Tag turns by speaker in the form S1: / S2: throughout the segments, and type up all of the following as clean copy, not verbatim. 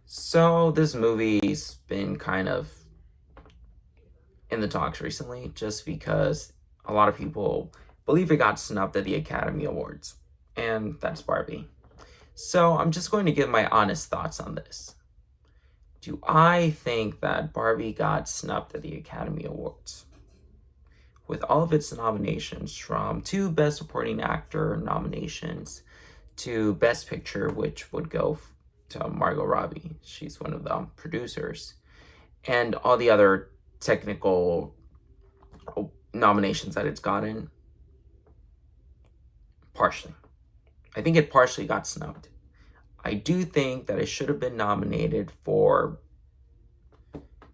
S1: So this movie's been kind of in the talks recently just because a lot of people believe it got snubbed at the Academy Awards, and that's Barbie. So I'm just going to give my honest thoughts on this. Do I think that Barbie got snubbed at the Academy Awards? With all of its nominations, from two Best Supporting Actor nominations to Best Picture, which would go to Margot Robbie. She's one of the producers, and all the other technical nominations that it's gotten, partially. I think it partially got snubbed. I do think that it should have been nominated for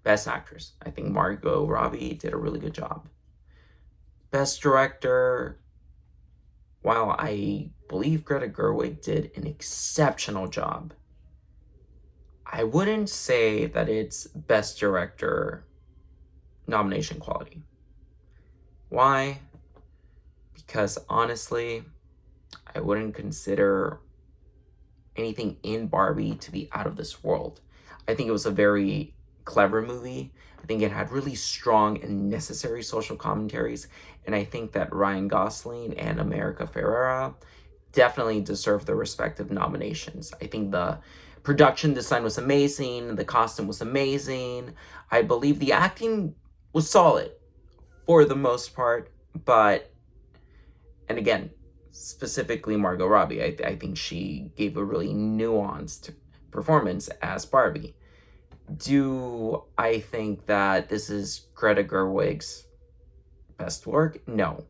S1: Best Actress. I think Margot Robbie did a really good job. Best Director, while I believe Greta Gerwig did an exceptional job, I wouldn't say that it's Best Director nomination quality. Why? Because honestly, I wouldn't consider anything in Barbie to be out of this world. I think it was a very clever movie. I think it had really strong and necessary social commentaries. And I think that Ryan Gosling and America Ferrera definitely deserve their respective nominations. I think the production design was amazing. The costume was amazing. I believe the acting was solid for the most part. But, and again, specifically Margot Robbie, I think she gave a really nuanced performance as Barbie. Do I think that this is Greta Gerwig's best work? No.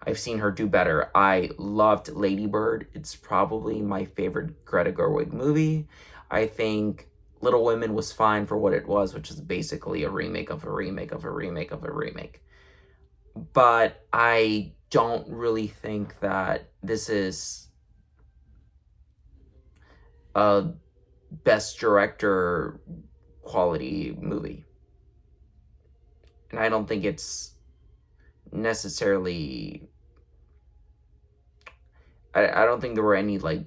S1: I've seen her do better. I loved Lady Bird. It's probably my favorite Greta Gerwig movie. I think Little Women was fine for what it was, which is basically a remake of a remake of a remake of a remake. But I don't really think that this is a best director quality movie. And I don't think it's necessarily, I don't think there were any like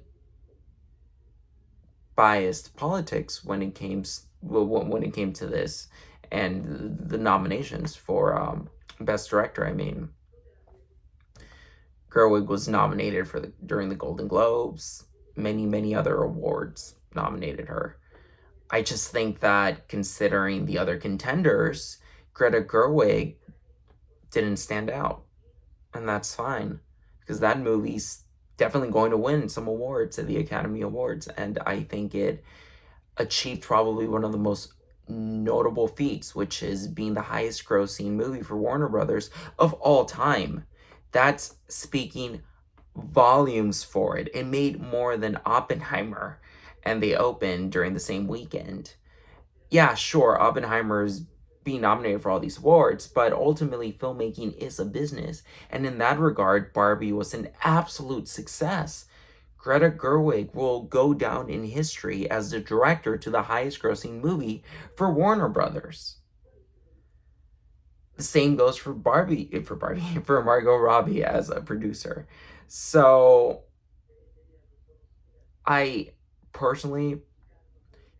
S1: biased politics when it came to this and the nominations for best director. I mean, Gerwig was nominated for during the Golden Globes. Many other awards nominated her. I just think that considering the other contenders, Greta Gerwig didn't stand out. And that's fine, because that movie's definitely going to win some awards at the Academy Awards. And I think it achieved probably one of the most notable feats, which is being the highest grossing movie for Warner Brothers of all time. That's speaking volumes for it. It made more than Oppenheimer, and they opened during the same weekend. Yeah, sure, Oppenheimer's being nominated for all these awards, but ultimately filmmaking is a business. And in that regard, Barbie was an absolute success. Greta Gerwig will go down in history as the director to the highest grossing movie for Warner Brothers. The same goes for for Margot Robbie as a producer. So I personally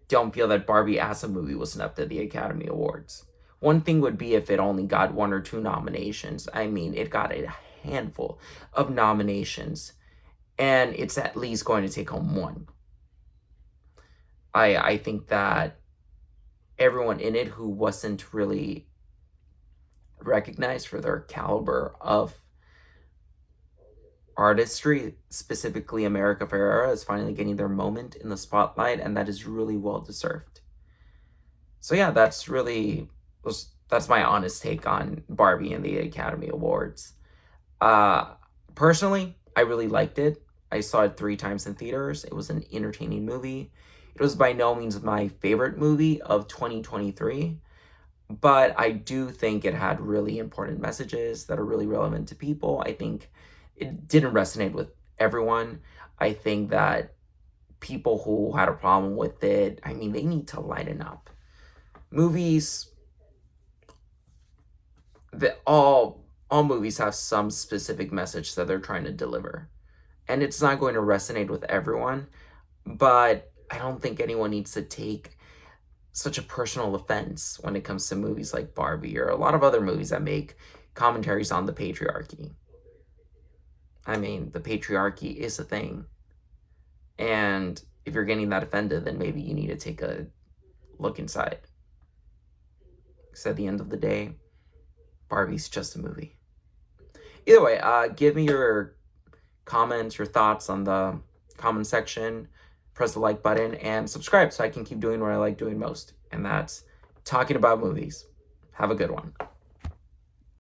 S1: don't feel that Barbie as a movie was snubbed at the Academy Awards. One thing would be if it only got one or two nominations. I mean, it got a handful of nominations, and it's at least going to take home one. I think that everyone in it who wasn't really recognized for their caliber of artistry, specifically America Ferrera, is finally getting their moment in the spotlight, and that is really well deserved. So yeah, that's my honest take on Barbie and the Academy Awards. Uh, Personally, I really liked it. I saw it 3 times in theaters. It was an entertaining movie. It was by no means my favorite movie of 2023, but I do think it had really important messages that are really relevant to people. I think it didn't resonate with everyone. I think that people who had a problem with it, I mean, they need to lighten up. Movies, all movies have some specific message that they're trying to deliver. And it's not going to resonate with everyone, but I don't think anyone needs to take such a personal offense when it comes to movies like Barbie or a lot of other movies that make commentaries on the patriarchy. I mean, the patriarchy is a thing. And if you're getting that offended, then maybe you need to take a look inside. Because at the end of the day, Barbie's just a movie. Either way, give me your comments, your thoughts on the comment section. Press the like button and subscribe so I can keep doing what I like doing most. And that's talking about movies. Have a good one.